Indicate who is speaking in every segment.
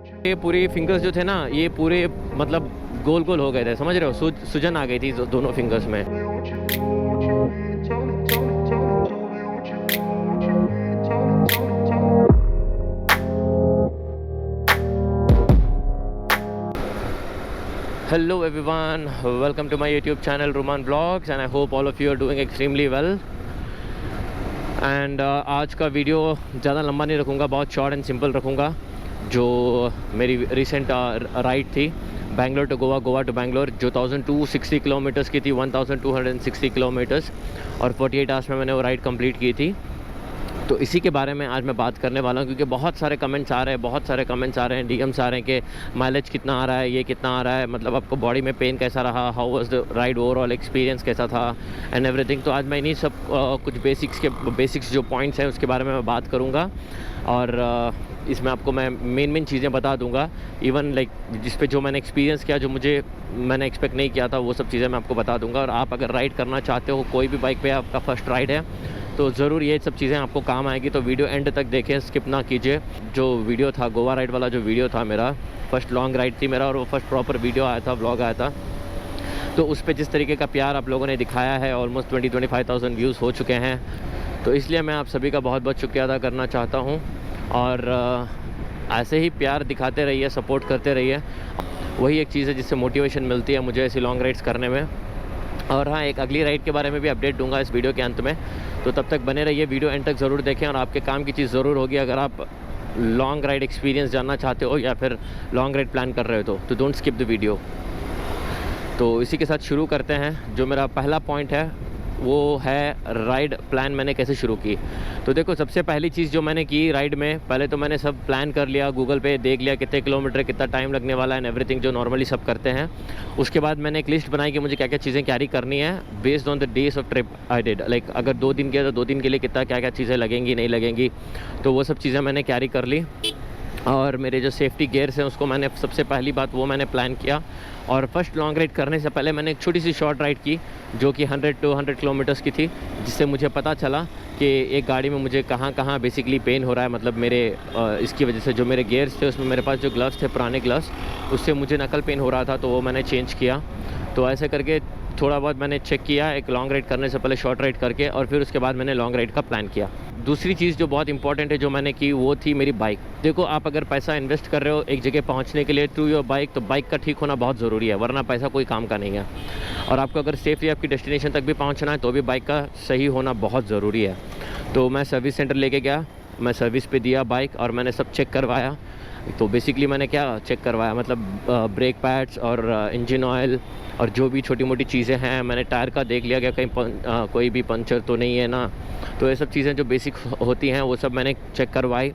Speaker 1: ये पूरी फिंगर्स जो थे ना, ये पूरे मतलब गोल गोल हो गए थे, समझ रहे हो? सूजन आ गई थी दोनों फिंगर्स में। Hello everyone, welcome to my YouTube channel Ruman Vlogs and I hope all of you are doing extremely well. And आज का वीडियो ज़्यादा लंबा नहीं रखूँगा, बहुत शॉर्ट एंड सिंपल रखूँगा। जो मेरी रिसेंट राइड थी बेंगलोर टू गोवा, गोवा टू बेंगलोर, जो 1260 किलोमीटर्स की थी, 1260 किलोमीटर्स, और 48 आवर्स में मैंने वो राइड कंप्लीट की थी। तो इसी के बारे में आज मैं बात करने वाला हूँ, क्योंकि बहुत सारे कमेंट्स आ रहे हैं, डीएम्स आ रहे हैं कि माइलेज कितना आ रहा है, ये कितना आ रहा है, मतलब आपको बॉडी में पेन कैसा रहा, how was the ride, overall experience कैसा था एंड एवरीथिंग। तो आज मैं इन्हीं सब कुछ बेसिक्स जो पॉइंट्स हैं उसके बारे में मैं बात करूँगा, और इसमें आपको मैं मेन चीज़ें बता दूँगा। इवन लाइक जिस पे जो मैंने एक्सपीरियंस किया, जो मैंने एक्सपेक्ट नहीं किया था, वो सब चीज़ें मैं आपको बता दूँगा। और आप अगर राइड करना चाहते हो, कोई भी बाइक पे आपका फर्स्ट राइड है, तो ज़रूर ये सब चीज़ें आपको काम आएगी। तो वीडियो एंड तक देखें, स्किप ना कीजिए। जो वीडियो था गोवा राइड वाला, जो वीडियो था मेरा, फर्स्ट लॉन्ग राइड थी मेरा, और वो फर्स्ट प्रॉपर वीडियो आया था, व्लॉग आया था। तो उस पर जिस तरीके का प्यार आप लोगों ने दिखाया है, ऑलमोस्ट 20-25,000 व्यूज़ हो चुके हैं। तो इसलिए मैं आप सभी का बहुत बहुत शुक्रिया अदा करना चाहता हूँ, और ऐसे ही प्यार दिखाते रहिए, सपोर्ट करते रहिए। वही एक चीज़ है जिससे मोटिवेशन मिलती है मुझे ऐसी लॉन्ग राइड्स करने में। और हाँ, एक अगली राइड के बारे में भी अपडेट दूंगा इस वीडियो के अंत में, तो तब तक बने रहिए, वीडियो एंड तक ज़रूर देखें। और आपके काम की चीज़ ज़रूर होगी अगर आप लॉन्ग राइड एक्सपीरियंस जानना चाहते हो या फिर लॉन्ग राइड प्लान कर रहे हो तो डोंट स्किप द वीडियो। तो इसी के साथ शुरू करते हैं। जो मेरा पहला पॉइंट है वो है राइड प्लान मैंने कैसे शुरू की। तो देखो, सबसे पहली चीज़ जो मैंने की राइड में, पहले तो मैंने सब प्लान कर लिया, गूगल पे देख लिया कितने किलोमीटर, कितना टाइम लगने वाला है एंड एवरीथिंग, जो नॉर्मली सब करते हैं। उसके बाद मैंने एक लिस्ट बनाई कि मुझे क्या क्या चीज़ें कैरी करनी है based on the days of trip I did. Like अगर 2 दिन के तो 2 दिन के लिए कितना क्या क्या चीज़ें लगेंगी, नहीं लगेंगी, तो वो सब चीज़ें मैंने कैरी कर ली। और मेरे जो सेफ्टी गियर्स हैं उसको मैंने, सबसे पहली बात वो मैंने प्लान किया। और फर्स्ट लॉन्ग राइड करने से पहले मैंने एक छोटी सी शॉर्ट राइड की, जो कि 100 किलोमीटर्स की थी, जिससे मुझे पता चला कि एक गाड़ी में मुझे कहाँ कहाँ बेसिकली पेन हो रहा है। मतलब मेरे इसकी वजह से जो मेरे गियर्स थे उसमें मेरे पास जो ग्लव्स थे, पुराने ग्लव्स, उससे मुझे नकल पेन हो रहा था, तो वो मैंने चेंज किया। तो ऐसे करके थोड़ा बहुत मैंने चेक किया एक लॉन्ग राइड करने से पहले, शॉर्ट राइड करके, और फिर उसके बाद मैंने लॉन्ग राइड का प्लान किया। दूसरी चीज़ जो बहुत इंपॉर्टेंट है जो मैंने की, वो थी मेरी बाइक। देखो, आप अगर पैसा इन्वेस्ट कर रहे हो एक जगह पहुंचने के लिए थ्रू योर बाइक, तो बाइक का ठीक होना बहुत ज़रूरी है, वरना पैसा कोई काम का नहीं है। और आपको अगर सेफली आपकी डेस्टिनेशन तक भी पहुंचना है तो भी बाइक का सही होना बहुत ज़रूरी है। तो मैं सर्विस सेंटर लेके गया, मैं सर्विस पे दिया बाइक, और मैंने सब चेक करवाया। तो बेसिकली मैंने क्या चेक करवाया, मतलब ब्रेक पैड्स और इंजन ऑयल और जो भी छोटी मोटी चीज़ें हैं, मैंने टायर का देख लिया कि कहीं कोई भी पंचर तो नहीं है ना। तो ये सब चीज़ें जो बेसिक होती हैं वो सब मैंने चेक करवाई।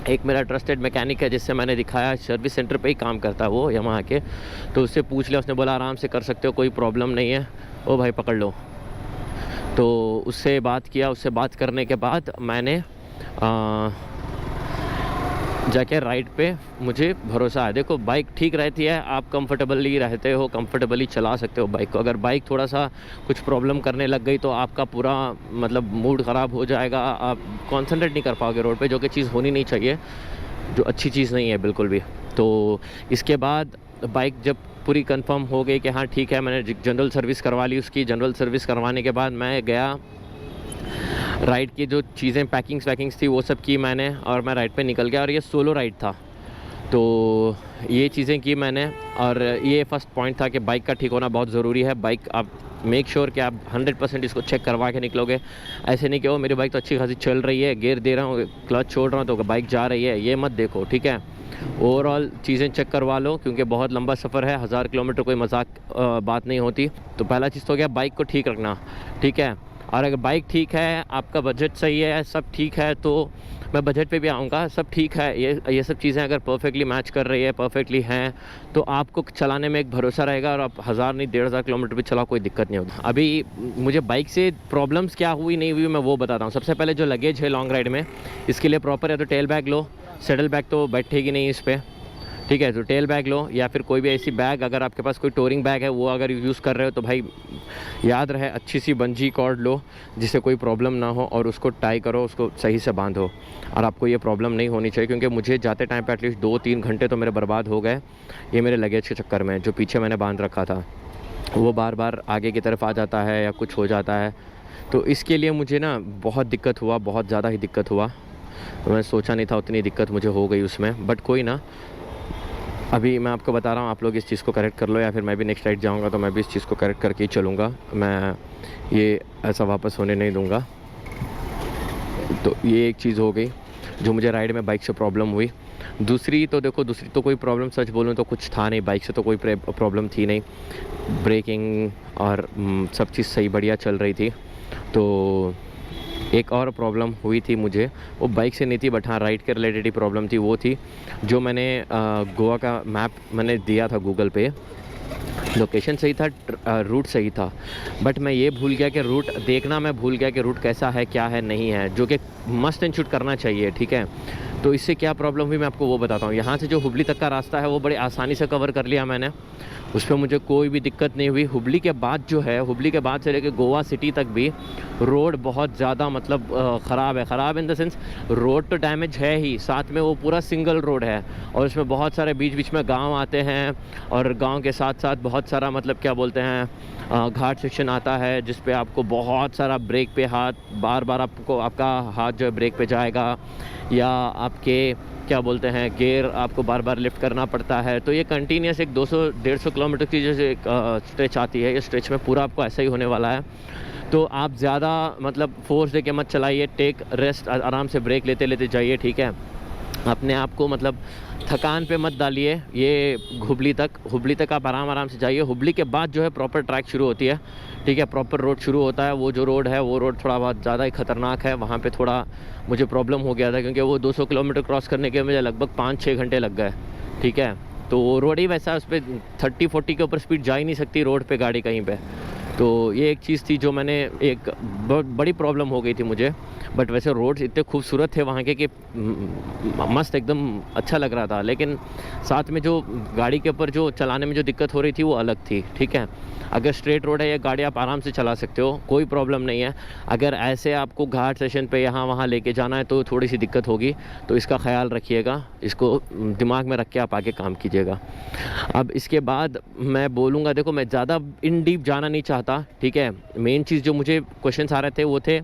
Speaker 1: एक मेरा ट्रस्टेड मैकेनिक है जिससे मैंने दिखाया, सर्विस सेंटर पे ही काम करता है वो यामाहा के, तो उससे पूछ लिया, उसने बोला आराम से कर सकते हो, कोई प्रॉब्लम नहीं है, ओ भाई पकड़ लो। तो उससे बात किया, उससे बात करने के बाद मैंने जाके राइड पे मुझे भरोसा है। देखो, बाइक ठीक रहती है, आप कंफर्टेबली रहते हो, कंफर्टेबली चला सकते हो बाइक को। अगर बाइक थोड़ा सा कुछ प्रॉब्लम करने लग गई तो आपका पूरा मतलब मूड ख़राब हो जाएगा, आप कंसंट्रेट नहीं कर पाओगे रोड पे, जो कि चीज़ होनी नहीं चाहिए, जो अच्छी चीज़ नहीं है बिल्कुल भी। तो इसके बाद बाइक जब पूरी कंफर्म हो गई कि हाँ ठीक है, मैंने जनरल सर्विस करवा ली उसकी। जनरल सर्विस करवाने के बाद मैं गया, राइड की जो चीज़ें पैकिंग्स थी वो सब की मैंने, और मैं राइड पे निकल गया। और ये सोलो राइड था, तो ये चीज़ें की मैंने। और ये फर्स्ट पॉइंट था कि बाइक का ठीक होना बहुत ज़रूरी है। बाइक आप मेक श्योर कि आप 100% इसको चेक करवा के निकलोगे। ऐसे नहीं कि वो मेरी बाइक तो अच्छी खासी चल रही है, गियर दे रहा हूँ, क्लच छोड़ रहा हूँ तो बाइक जा रही है, ये मत देखो, ठीक है। ओवरऑल चीज़ें चेक करवा लो, क्योंकि बहुत लंबा सफ़र है, 1000 किलोमीटर कोई मजाक बात नहीं होती। तो पहला चीज़ तो हो गया बाइक को ठीक रखना, ठीक है। और अगर बाइक ठीक है, आपका बजट सही है, सब ठीक है, तो मैं बजट पे भी आऊँगा, सब ठीक है, ये सब चीज़ें अगर परफेक्टली मैच कर रही है, परफेक्टली हैं, तो आपको चलाने में एक भरोसा रहेगा। और आप 1000 नहीं 1500 किलोमीटर भी चलाओ, कोई दिक्कत नहीं होगी। अभी मुझे बाइक से प्रॉब्लम्स क्या हुई नहीं हुई मैं वो बताता हूँ। सबसे पहले जो लगेज है लॉन्ग राइड में, इसके लिए प्रॉपर या तो टेल बैग लो, सेडल बैग तो बैठेगी नहीं इस पर, ठीक है। तो टेल बैग लो या फिर कोई भी ऐसी बैग, अगर आपके पास कोई टोरिंग बैग है वो अगर यूज़ कर रहे हो तो भाई याद रहे अच्छी सी बंजी कॉर्ड लो जिससे कोई प्रॉब्लम ना हो, और उसको टाई करो, उसको सही से बांधो, और आपको ये प्रॉब्लम नहीं होनी चाहिए। क्योंकि मुझे जाते टाइम पे एटलीस्ट 2-3 घंटे तो मेरे बर्बाद हो गए ये मेरे लगेज के चक्कर में। जो पीछे मैंने बांध रखा था वो बार बार आगे की तरफ आ जाता है या कुछ हो जाता है, तो इसके लिए मुझे ना बहुत दिक्कत हुआ, बहुत ज़्यादा ही दिक्कत हुआ। मैं सोचा नहीं था उतनी दिक्कत मुझे हो गई उसमें, बट कोई ना, अभी मैं आपको बता रहा हूँ, आप लोग इस चीज़ को करेक्ट कर लो, या फिर मैं भी नेक्स्ट राइड जाऊँगा तो मैं भी इस चीज़ को करेक्ट करके ही चलूँगा। मैं ये ऐसा वापस होने नहीं दूँगा। तो ये एक चीज़ हो गई जो मुझे राइड में बाइक से प्रॉब्लम हुई। दूसरी तो देखो, दूसरी तो कोई प्रॉब्लम सच बोलूँ तो कुछ था नहीं, बाइक से तो कोई प्रॉब्लम थी नहीं, ब्रेकिंग और सब चीज़ सही बढ़िया चल रही थी। तो एक और प्रॉब्लम हुई थी मुझे, वो बाइक से नहीं थी बट हाँ राइड के रिलेटेड ही प्रॉब्लम थी। वो थी जो मैंने गोवा का मैप मैंने दिया था गूगल पे, लोकेशन सही था, रूट सही था, बट मैं ये भूल गया कि रूट देखना, मैं भूल गया कि रूट कैसा है क्या है नहीं है, जो कि मस्ट एंड शूट करना चाहिए। ठीक है, तो इससे क्या प्रॉब्लम हुई मैं आपको वो बताता हूँ। यहाँ से जो हुबली तक का रास्ता है वो बड़ी आसानी से कवर कर लिया मैंने, उस पर मुझे कोई भी दिक्कत नहीं हुई। हुबली के बाद जो है, हुबली के बाद से लेकर गोवा सिटी तक भी रोड बहुत ज़्यादा मतलब ख़राब है। ख़राब इन द सेंस रोड तो डैमेज है ही, साथ में वो पूरा सिंगल रोड है और उसमें बहुत सारे बीच बीच में गांव आते हैं, और गांव के साथ साथ बहुत सारा मतलब क्या बोलते हैं घाट सेक्शन आता है, जिस पे आपको बहुत सारा ब्रेक पे हाथ, बार बार आपको आपका हाथ जो है ब्रेक पे जाएगा, या आपके क्या बोलते हैं गियर आपको बार बार लिफ्ट करना पड़ता है। तो ये कंटिन्यूस एक 200-150 किलोमीटर की जो एक स्ट्रेच आती है, ये स्ट्रेच में पूरा आपको ऐसा ही होने वाला है। तो आप ज़्यादा मतलब फोर्स दे के मत चलाइए, टेक रेस्ट, आराम से ब्रेक लेते लेते जाइए। ठीक है, अपने आप को मतलब थकान पे मत डालिए। ये हुबली तक आप आराम से जाइए। हुबली के बाद जो है प्रॉपर ट्रैक शुरू होती है। ठीक है, प्रॉपर रोड शुरू होता है। वो जो रोड है वो रोड थोड़ा बहुत ज़्यादा ही ख़तरनाक है, वहाँ पे थोड़ा मुझे प्रॉब्लम हो गया था, क्योंकि वो 200 किलोमीटर क्रॉस करने के मुझे लगभग 5-6 घंटे लग गए। ठीक है, तो वो रोड ही वैसा, उस पर 30-40 के ऊपर स्पीड जा ही नहीं सकती रोड पे गाड़ी कहीं पे। तो ये एक चीज़ थी जो मैंने, एक बहुत बड़ी प्रॉब्लम हो गई थी मुझे। बट वैसे रोड्स इतने खूबसूरत थे वहाँ के कि मस्त एकदम अच्छा लग रहा था, लेकिन साथ में जो गाड़ी के ऊपर जो चलाने में जो दिक्कत हो रही थी वो अलग थी। ठीक है, अगर स्ट्रेट रोड है ये गाड़ी आप आराम से चला सकते हो, कोई प्रॉब्लम नहीं है। अगर ऐसे आपको घाट सेशन पे यहाँ वहाँ लेके जाना है तो थोड़ी सी दिक्कत होगी, तो इसका ख्याल रखिएगा, इसको दिमाग में रख के आप आगे काम कीजिएगा। अब इसके बाद मैं बोलूँगा, देखो मैं ज़्यादा इन डीप जाना नहीं चाहता। ठीक है, मेन चीज़ जो मुझे क्वेश्चंस आ रहे थे वो थे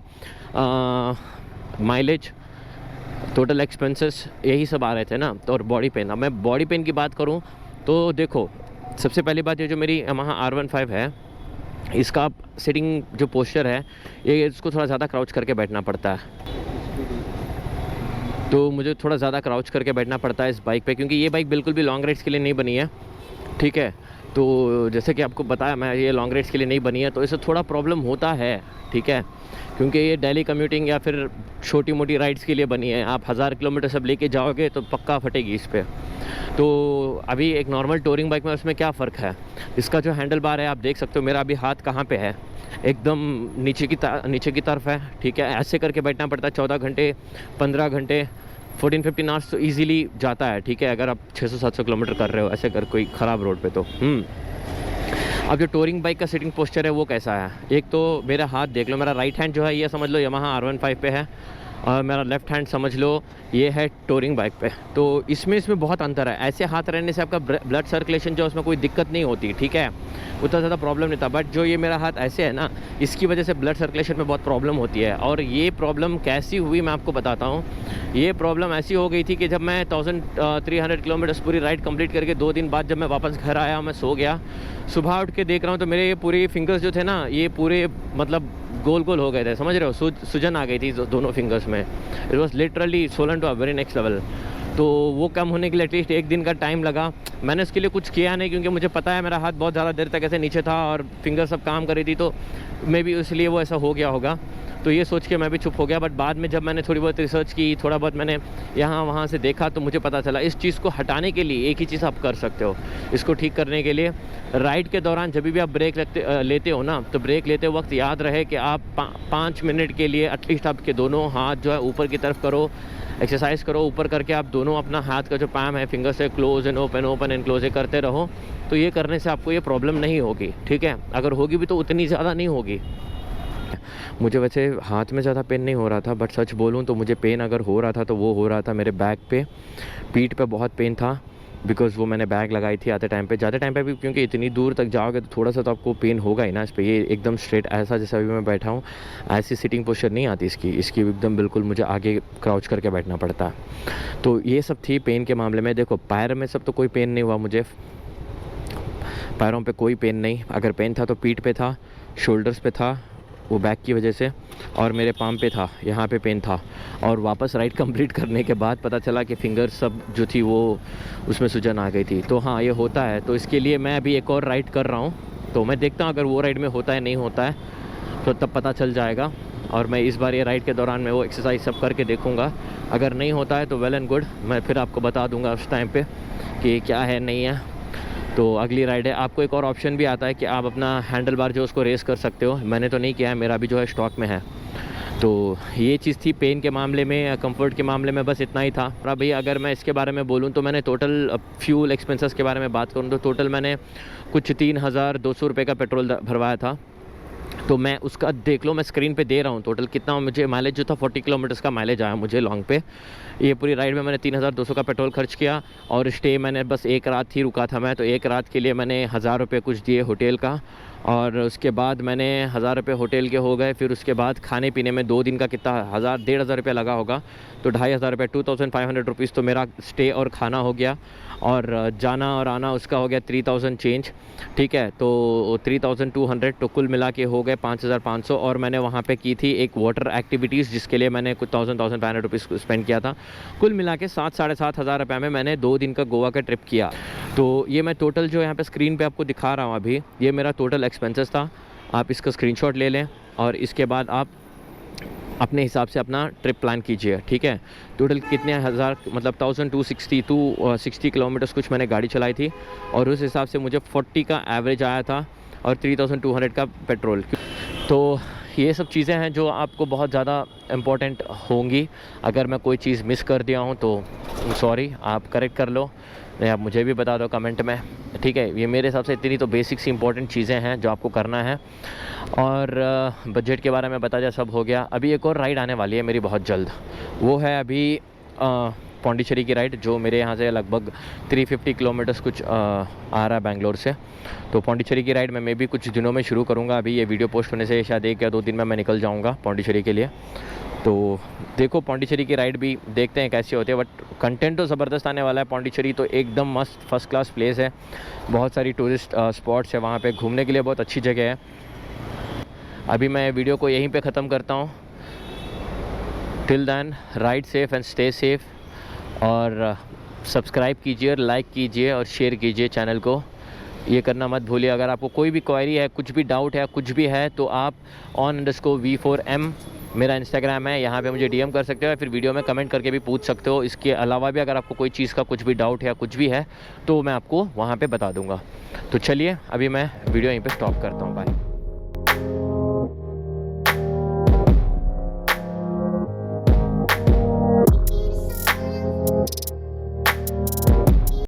Speaker 1: माइलेज, टोटल एक्सपेंसेस, यही सब आ रहे थे ना। तो और बॉडी पेन, अब मैं बॉडी पेन की बात करूँ तो देखो सबसे पहली बात, ये जो मेरी Yamaha R15 है, इसका सिटिंग जो पोस्चर है ये, इसको थोड़ा ज़्यादा क्राउच करके बैठना पड़ता है। तो मुझे थोड़ा ज़्यादा क्राउच करके बैठना पड़ता है इस बाइक पे, क्योंकि ये बाइक बिल्कुल भी लॉन्ग राइड्स के लिए नहीं बनी है। ठीक है, तो जैसे कि आपको बताया मैं, ये लॉन्ग राइड्स के लिए नहीं बनी है, तो इससे थोड़ा प्रॉब्लम होता है। ठीक है, क्योंकि ये डेली कम्यूटिंग या फिर छोटी मोटी राइड्स के लिए बनी है। आप 1000 किलोमीटर सब लेके जाओगे तो पक्का फटेगी इस पर। तो अभी एक नॉर्मल टूरिंग बाइक में उसमें क्या फ़र्क है, इसका जो हैंडल बार है आप देख सकते हो, मेरा अभी हाथ कहाँ पे है, एकदम नीचे की तरफ है। ठीक है, ऐसे करके बैठना पड़ता है 14 घंटे 15 घंटे 14-15 आवर्स तो ईजिली जाता है। ठीक है, अगर आप 600-700 किलोमीटर कर रहे हो ऐसे कर कोई ख़राब रोड पे तो। अब जो टूरिंग बाइक का सिटिंग पोस्चर है वो कैसा है, एक तो मेरा हाथ देख लो, मेरा राइट हैंड जो है ये समझ लो Yamaha R15 पे है, और मेरा लेफ़्ट हैंड समझ लो ये है टूरिंग बाइक पे। तो इसमें बहुत अंतर है। ऐसे हाथ रहने से आपका ब्लड सर्कुलेशन जो उसमें कोई दिक्कत नहीं होती। ठीक है, उतना ज़्यादा प्रॉब्लम नहीं था, बट जो ये मेरा हाथ ऐसे है ना, इसकी वजह से ब्लड सर्कुलेशन में बहुत प्रॉब्लम होती है। और ये प्रॉब्लम कैसी हुई मैं आपको बताता हूँ। ये प्रॉब्लम ऐसी हो गई थी कि जब मैं 1300 किलोमीटर्स पूरी राइड कंप्लीट करके 2 दिन बाद जब मैं वापस घर आया, मैं सो गया, सुबह उठ के देख रहा हूँ तो मेरे ये पूरे फिंगर्स जो थे ना, ये पूरे मतलब गोल गोल हो गए थे, समझ रहे हो, सूजन आ गई थी दोनों फिंगर्स में। It was literally swollen to a very next level. तो वो कम होने के लिए एटलीस्ट 1 दिन का टाइम लगा। मैंने उसके लिए कुछ किया नहीं, क्योंकि मुझे पता है मेरा हाथ बहुत ज़्यादा देर तक ऐसे नीचे था और फिंगर सब काम कर रही थी, तो मे बी इसलिए वो ऐसा हो गया होगा। तो ये सोच के मैं भी चुप हो गया। बट बाद में जब मैंने थोड़ी बहुत रिसर्च की, थोड़ा बहुत मैंने यहाँ वहाँ से देखा, तो मुझे पता चला इस चीज़ को हटाने के लिए एक ही चीज़ आप कर सकते हो। इसको ठीक करने के लिए राइड के दौरान जब भी आप ब्रेक लेते हो ना, तो ब्रेक लेते वक्त याद रहे कि आप 5 मिनट के लिए एटलीस्ट आपके दोनों हाथ जो है ऊपर की तरफ करो, एक्सरसाइज करो। ऊपर करके आप दोनों अपना हाथ का जो पैम है, फिंगर से close and open, open and close करते रहो। तो ये करने से आपको ये प्रॉब्लम नहीं होगी, ठीक है। अगर होगी भी तो उतनी ज़्यादा नहीं होगी। मुझे वैसे हाथ में ज़्यादा पेन नहीं हो रहा था, बट सच बोलूँ तो मुझे पेन अगर हो रहा था तो वो हो रहा था मेरे बैक पे, पीठ पे बहुत पेन था। बिकॉज़ वो मैंने बैग लगाई थी आते टाइम पे, जाते टाइम पे भी, क्योंकि इतनी दूर तक जाओगे तो थोड़ा सा तो आपको पेन होगा ही ना इस पे। ये एकदम स्ट्रेट ऐसा जैसा अभी मैं बैठा हूँ, ऐसी सिटिंग पोस्चर नहीं आती इसकी एकदम बिल्कुल मुझे आगे क्राउच करके बैठना पड़ता है। तो ये सब थी पेन के मामले में। देखो पैर में सब तो कोई पेन नहीं हुआ मुझे, पैरों पे कोई पेन नहीं। अगर पेन था तो पीठ पे था, शोल्डर्स पे था वो बैक की वजह से, और मेरे पाम पे था, यहाँ पे पेन था। और वापस राइड कंप्लीट करने के बाद पता चला कि फिंगर सब जो थी वो उसमें सूजन आ गई थी। तो हाँ, ये होता है। तो इसके लिए मैं अभी एक और राइड कर रहा हूँ, तो मैं देखता हूँ अगर वो राइड में होता है नहीं होता है तो तब पता चल जाएगा। और मैं इस बार ये राइड के दौरान मैं वो एक्सरसाइज सब करके देखूँगा। अगर नहीं होता है तो वेल एंड गुड, मैं फिर आपको बता दूँगा उस टाइम पे कि क्या है नहीं है। तो अगली राइड है। आपको एक और ऑप्शन भी आता है कि आप अपना हैंडल बार जो उसको रेस कर सकते हो। मैंने तो नहीं किया है, मेरा भी जो है स्टॉक में है। तो ये चीज़ थी पेन के मामले में। कंफर्ट के मामले में बस इतना ही था। और भाई अगर मैं इसके बारे में बोलूँ तो मैंने टोटल फ्यूल एक्सपेंसेस के बारे में बात करूँ तो टोटल मैंने कुछ 3200 रुपये का पेट्रोल भरवाया था। तो मैं उसका देख लो, मैं स्क्रीन पे दे रहा हूँ टोटल कितना मुझे माइलेज जो था 40 किलोमीटर्स का माइलेज आया मुझे लॉन्ग पे। ये पूरी राइड में मैंने 3200 का पेट्रोल खर्च किया। और स्टे मैंने बस एक रात ही रुका था मैं, तो एक रात के लिए मैंने 1000 रुपये कुछ दिए होटल का। और उसके बाद मैंने 1000 रुपये होटल के हो गए। फिर उसके बाद खाने पीने में 2 दिन का कितना 1,500 रुपये लगा होगा, तो 2500 रुपये 2500 रुपीज़ तो मेरा स्टे और खाना हो गया। और जाना और आना उसका हो गया 3000 चेंज, ठीक है। तो 3200 तो कुल मिला के हो गए 5500। और मैंने वहाँ पे की थी एक वाटर एक्टिविटीज़ जिसके लिए मैंने कुछ 1500 रुपीज़ स्पेंड किया था। कुल मिला के 7-7,500 रुपये में मैंने 2 दिन का गोवा का ट्रिप किया। तो ये मैं टोटल जो यहाँ पे स्क्रीन पे आपको दिखा रहा हूँ अभी, ये मेरा टोटल एक्सपेंसेस था। आप इसका स्क्रीनशॉट ले लें और इसके बाद आप अपने हिसाब से अपना ट्रिप प्लान कीजिए, ठीक है। टोटल कितने हज़ार, मतलब 1260 किलोमीटर्स कुछ मैंने गाड़ी चलाई थी। और उस हिसाब से मुझे 40 का एवरेज आया था और 3200 का पेट्रोल। तो ये सब चीज़ें हैं जो आपको बहुत ज़्यादा इम्पोर्टेंट होंगी। अगर मैं कोई चीज़ मिस कर दिया हूँ तो सॉरी, आप करेक्ट कर लो, नहीं आप मुझे भी बता दो कमेंट में, ठीक है। ये मेरे हिसाब से इतनी तो बेसिक सी इंपॉर्टेंट चीज़ें हैं जो आपको करना है। और बजट के बारे में बता दिया, सब हो गया। अभी एक और राइड आने वाली है मेरी बहुत जल्द, वो है अभी पौंडीचेरी की राइड, जो मेरे यहाँ से लगभग 350 किलोमीटर्स कुछ आ रहा है बेंगलोर से। तो पौंडीचेरी की राइड मैं भी कुछ दिनों में शुरू करूँगा। अभी ये वीडियो पोस्ट होने से शायद 1 या 2 दिन में मैं निकल जाऊँगा पौंडीचेरी के लिए। तो देखो पौंडीचेरी की राइड भी देखते हैं कैसी होती है। बट कंटेंट तो ज़बरदस्त आने वाला है। पौंडीचेरी तो एकदम मस्त फर्स्ट क्लास प्लेस है, बहुत सारी टूरिस्ट स्पॉट्स है वहाँ पे, घूमने के लिए बहुत अच्छी जगह है। अभी मैं वीडियो को यहीं पे ख़त्म करता हूँ। Till then ride safe and stay safe. और सब्सक्राइब कीजिए, लाइक कीजिए और शेयर कीजिए चैनल को, ये करना मत भूलिए। अगर आपको कोई भी क्वेरी है, कुछ भी डाउट है, कुछ भी है, तो आप on_V4M मेरा इंस्टाग्राम है, यहाँ पे मुझे डीएम कर सकते हो या फिर वीडियो में कमेंट करके भी पूछ सकते हो। इसके अलावा भी अगर आपको कोई चीज़ का कुछ भी डाउट है, कुछ भी है, तो मैं आपको वहाँ पे बता दूँगा। तो चलिए अभी मैं वीडियो यहीं पे स्टॉप करता हूँ। बाय।